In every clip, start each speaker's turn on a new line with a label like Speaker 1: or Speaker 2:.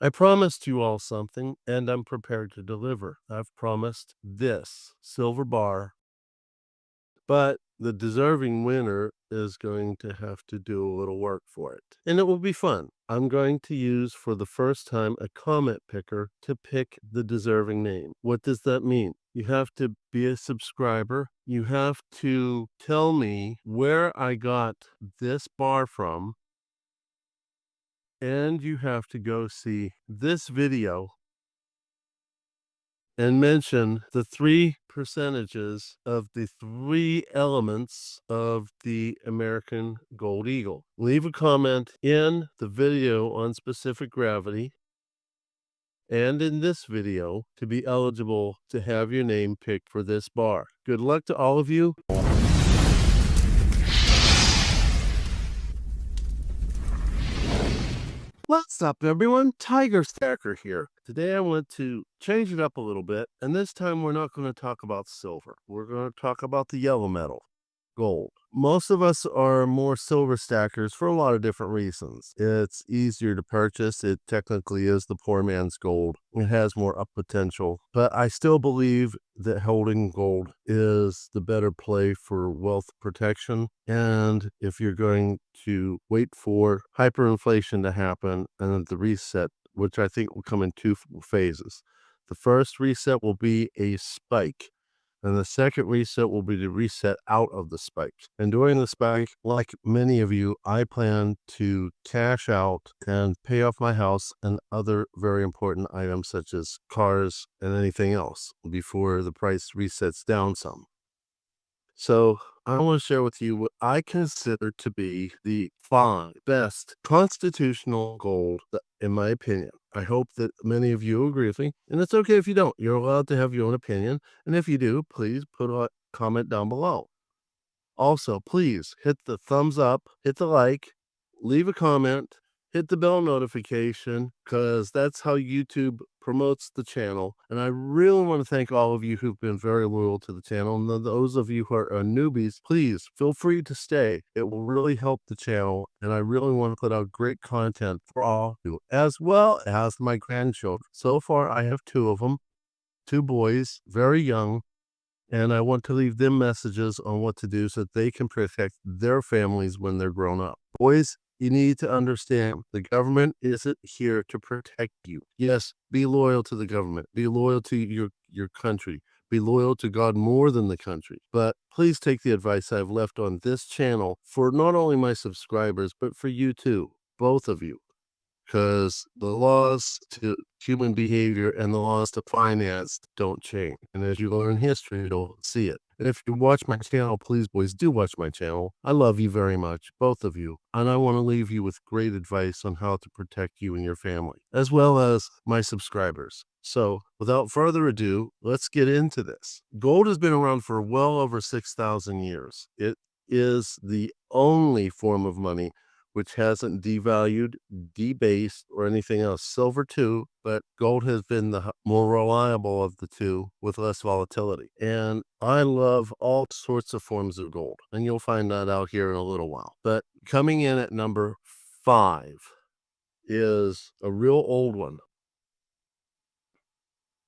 Speaker 1: I promised you all something, and I'm prepared to deliver. I've promised this silver bar, but the deserving winner is going to have to do a little work for it. And it will be fun. I'm going to use for the first time a comment picker to pick the deserving name. What does that mean? You have to be a subscriber. You have to tell me where I got this bar from. And you have to go see this video and mention the 3 percentages of the 3 elements of the American Gold Eagle. Leave a comment in the video on specific gravity and in this video to be eligible to have your name picked for this bar. Good luck to all of you. What's up, everyone? Tiger Stacker here. Today I want to change it up a little bit, and this time we're not going to talk about silver. We're going to talk about the yellow metal, gold. Most of us are more silver stackers for a lot of different reasons. It's easier to purchase. It technically is the poor man's gold. It has more up potential, but I still believe that holding gold is the better play for wealth protection. And if you're going to wait for hyperinflation to happen and then the reset, which I think will come in 2 phases. The first reset will be a spike. And the second reset will be the reset out of the spike. And during the spike, like many of you, I plan to cash out and pay off my house and other very important items such as cars and anything else before the price resets down some. So I want to share with you what I consider to be the 5 best constitutional gold, in my opinion. I hope that many of you agree with me, and it's okay if you don't. You're allowed to have your own opinion, and if you do, please put a comment down below. Also, please hit the thumbs up, hit the like, leave a comment, hit the bell notification, because that's how YouTube promotes the channel. And I really want to thank all of you who've been very loyal to the channel. And those of you who are newbies, please feel free to stay. It will really help the channel. And I really want to put out great content for all of you, as well as my grandchildren. So far, I have 2 of them, 2 boys, very young. And I want to leave them messages on what to do so that they can protect their families when they're grown up. Boys, you need to understand the government isn't here to protect you. Yes, be loyal to the government. Be loyal to your country. Be loyal to God more than the country. But please take the advice I've left on this channel for not only my subscribers, but for you too, both of you. Because the laws to human behavior and the laws to finance don't change. And as you learn history, you'll see it. And if you watch my channel, please, boys, do watch my channel. I love you very much, both of you. And I want to leave you with great advice on how to protect you and your family, as well as my subscribers. So without further ado, let's get into this. Gold has been around for well over 6,000 years. It is the only form of money which hasn't devalued, debased, or anything else. Silver too, but gold has been the more reliable of the two with less volatility. And I love all sorts of forms of gold, and you'll find that out here in a little while. But coming in at number 5 is a real old one.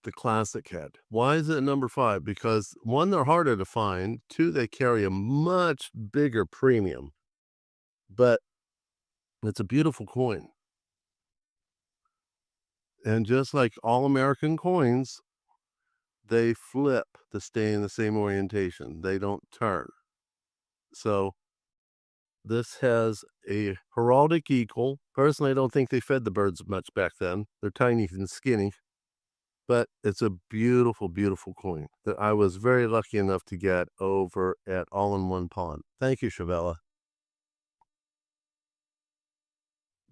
Speaker 1: The classic head. Why is it number 5? Because 1, they're harder to find. 2, they carry a much bigger premium. But it's a beautiful coin. And just like all American coins, they flip to stay in the same orientation. They don't turn. So this has a heraldic eagle. Personally, I don't think they fed the birds much back then. They're tiny and skinny. But it's a beautiful, beautiful coin that I was very lucky enough to get over at All in One Pawn. Thank you, Shavella.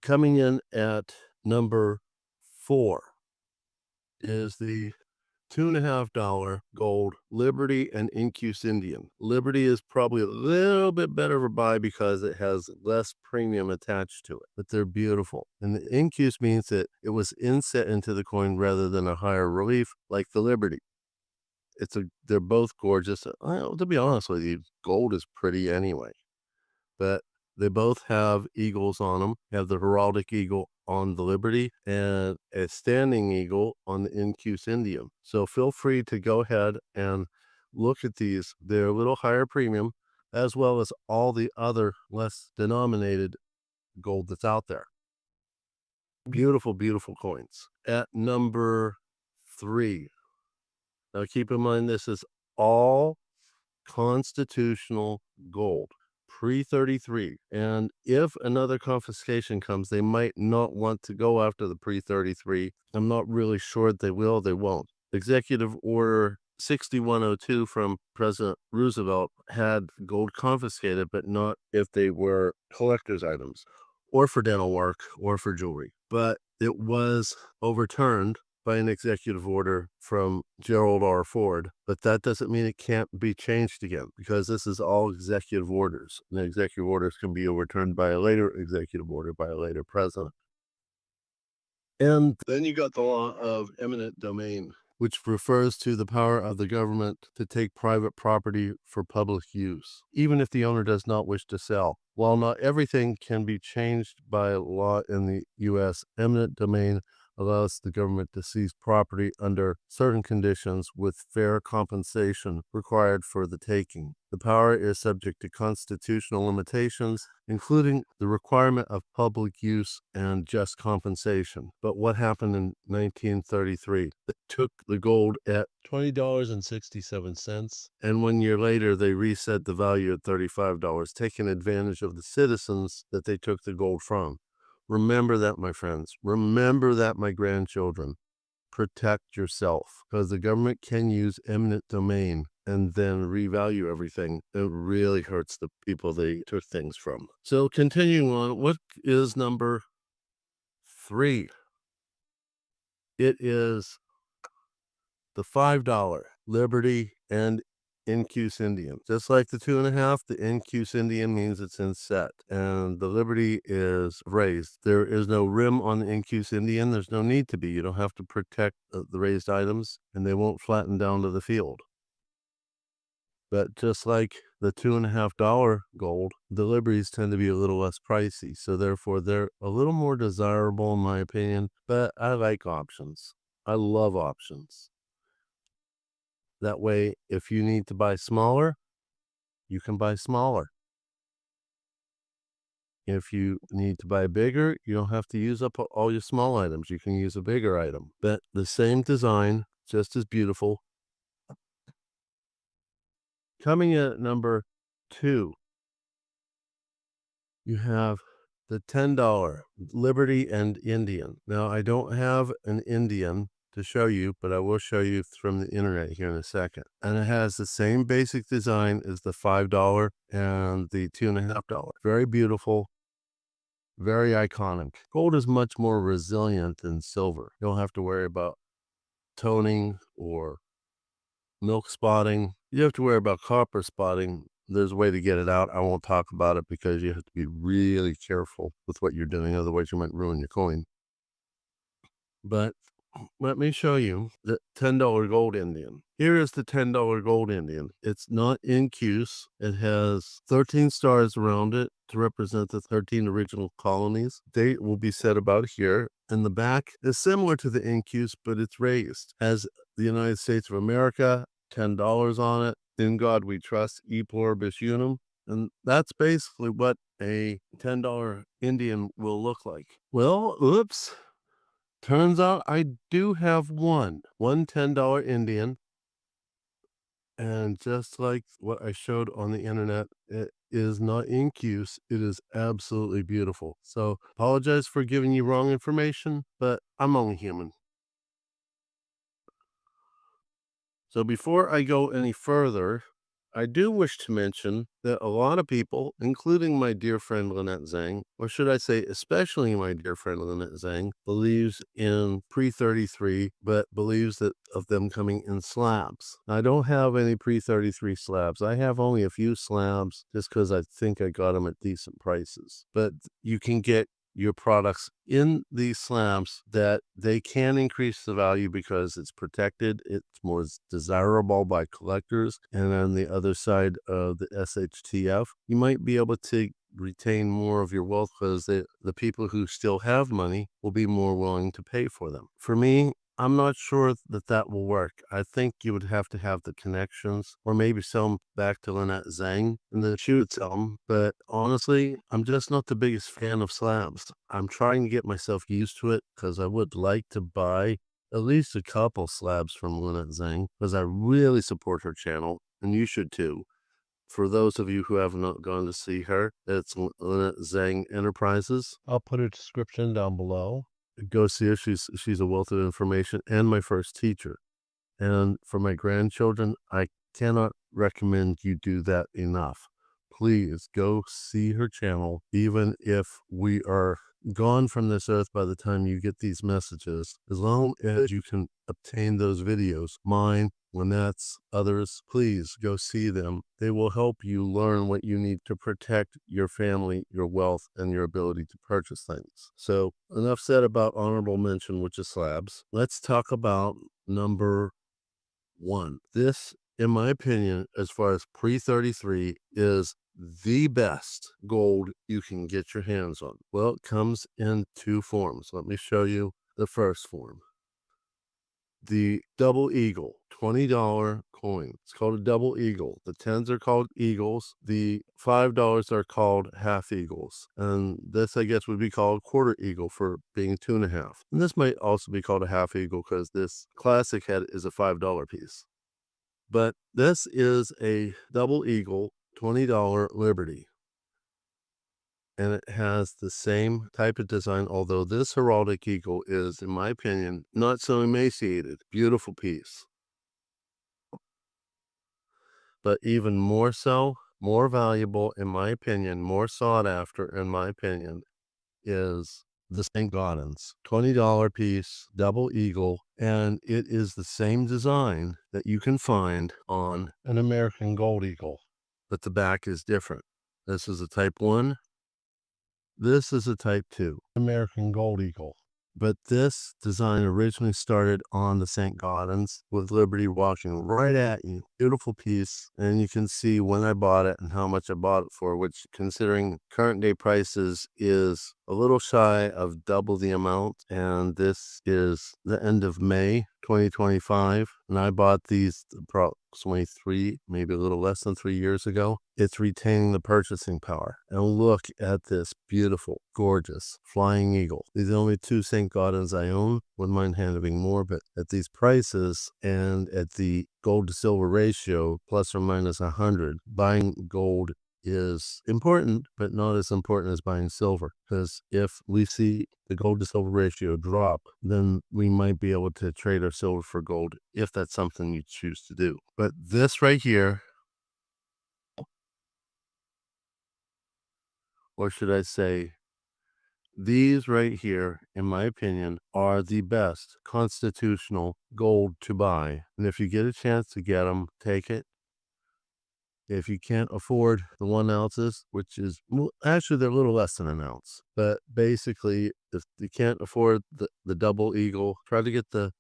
Speaker 1: Coming in at number 4 is the $2.50 gold Liberty and Incuse Indian. Liberty is probably a little bit better of a buy because it has less premium attached to it, but they're beautiful. And the Incuse means that it was inset into the coin rather than a higher relief like the Liberty. They're both gorgeous. To be honest with you, gold is pretty anyway. But They both have eagles on them, have the heraldic eagle on the Liberty and a standing eagle on the Incuse Indian. So feel free to go ahead and look at these. They're a little higher premium, as well as all the other less denominated gold that's out there. Beautiful, beautiful coins. At number 3. Now keep in mind, this is all constitutional gold, pre-33. And if another confiscation comes, they might not want to go after the pre-33. I'm not really sure they will, they won't. Executive Order 6102 from President Roosevelt had gold confiscated, but not if they were collector's items or for dental work or for jewelry. But it was overturned by an executive order from Gerald R. Ford, but that doesn't mean it can't be changed again, because this is all executive orders, and executive orders can be overturned by a later executive order by a later president. And then you got the law of eminent domain, which refers to the power of the government to take private property for public use, even if the owner does not wish to sell. While not everything can be changed by law in the U.S., eminent domain allows the government to seize property under certain conditions with fair compensation required for the taking. The power is subject to constitutional limitations, including the requirement of public use and just compensation. But what happened in 1933? They took the gold at $20.67, and 1 year later they reset the value at $35, taking advantage of the citizens that they took the gold from. Remember that, my friends. Remember that, my grandchildren. Protect yourself, because the government can use eminent domain and then revalue everything. It really hurts the people they took things from. So continuing on, what is number 3? It is the $5 Liberty and Incuse Indian. Just like the 2.5, the Incuse Indian means it's in set, and the Liberty is raised. There is no rim on the Incuse Indian. There's no need to be. You don't have to protect the raised items, and they won't flatten down to the field. But just like the $2.5 gold, the Liberties tend to be a little less pricey, so therefore they're a little more desirable in my opinion. But I like options. I love options. That way, if you need to buy smaller, you can buy smaller. If you need to buy bigger, you don't have to use up all your small items. You can use a bigger item. But the same design, just as beautiful. Coming at number 2, you have the $10 Liberty and Indian. Now, I don't have an Indian to show you, but I will show you from the internet here in a second. And it has the same basic design as the $5 and the $2.5. Very beautiful, very iconic. Gold is much more resilient than silver. You don't have to worry about toning or milk spotting. You have to worry about copper spotting. There's a way to get it out. I won't talk about it because you have to be really careful with what you're doing. Otherwise, you might ruin your coin. But let me show you the $10 gold Indian. Here is the $10 gold Indian. It's not Incuse. It has 13 stars around it to represent the 13 original colonies. Date will be set about here. And the back is similar to the Incuse, but it's raised. Has the United States of America, $10 on it. In God we trust, e pluribus unum. And that's basically what a $10 Indian will look like. Well, oops. Turns out I do have one $10 Indian. And just like what I showed on the internet, it is not Incuse. It is absolutely beautiful. So apologize for giving you wrong information, but I'm only human. So before I go any further, I do wish to mention that a lot of people, including my dear friend Lynette Zang, or should I say especially my dear friend Lynette Zang, believes in pre-33, but believes that of them coming in slabs. I don't have any pre-33 slabs. I have only a few slabs just because I think I got them at decent prices. But you can get your products in these slabs that they can increase the value because it's protected, it's more desirable by collectors. And on the other side of the SHTF, you might be able to retain more of your wealth because the people who still have money will be more willing to pay for them. For me, I'm not sure that will work. I think you would have to have the connections or maybe sell them back to Lynette Zang and then she would sell them. But honestly, I'm just not the biggest fan of slabs. I'm trying to get myself used to it because I would like to buy at least a couple slabs from Lynette Zang because I really support her channel and you should too. For those of you who have not gone to see her, it's Lynette Zang Enterprises. I'll put a description down below. Go see her. She's a wealth of information and my first teacher. And for my grandchildren, I cannot recommend you do that enough. Please go see her channel, even if we are gone from this earth by the time you get these messages. As long as you can obtain those videos, mine, Lynette's, others, please go see them. They will help you learn what you need to protect your family, your wealth, and your ability to purchase things. So enough said about honorable mention, which is slabs. Let's talk about number 1. This, in my opinion, as far as pre-33, is the best gold you can get your hands on. Well, it comes in 2 forms. Let me show you the first form. The double eagle $20 coin. It's called a double eagle. The 10s are called eagles. The $5 are called half eagles. And this, I guess, would be called quarter eagle for being 2.5. And this might also be called a half eagle because this classic head is a $5 piece. But this is a double eagle $20 Liberty. And it has the same type of design, although this heraldic eagle is, in my opinion, not so emaciated. Beautiful piece. But even more so, more valuable, in my opinion, more sought after, in my opinion, is the St. Gaudens $20 piece, double eagle, and it is the same design that you can find on an American gold eagle, but the back is different. This is a type 1. This is a type 2 American gold eagle. But this design originally started on the St. Gaudens with Liberty walking right at you. Beautiful piece. And you can see when I bought it and how much I bought it for, which considering current day prices is a little shy of double the amount. And this is the end of May 2025. And I bought these approximately 3, maybe a little less than 3 years ago. It's retaining the purchasing power. And look at this beautiful, gorgeous flying eagle. These are the only 2 St. Gaudens I own. Wouldn't mind having more, but at these prices and at the gold to silver ratio, plus or minus 100, buying gold is important, but not as important as buying silver. Because if we see the gold to silver ratio drop, then we might be able to trade our silver for gold if that's something you choose to do. But this right here, or should I say, these right here, in my opinion, are the best constitutional gold to buy. And if you get a chance to get them, take it. If you can't afford the 1 ounces, which is, well, actually they're a little less than an ounce, but basically if you can't afford the double eagle, try to get the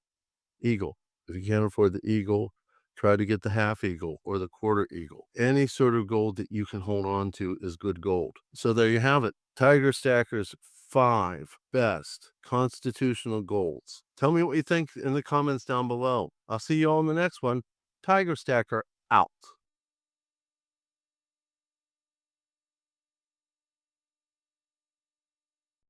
Speaker 1: eagle. If you can't afford the eagle, try to get the half eagle or the quarter eagle. Any sort of gold that you can hold on to is good gold. So there you have it. Tiger Stacker's 5 best constitutional golds. Tell me what you think in the comments down below. I'll see you all in the next one. Tiger Stacker out.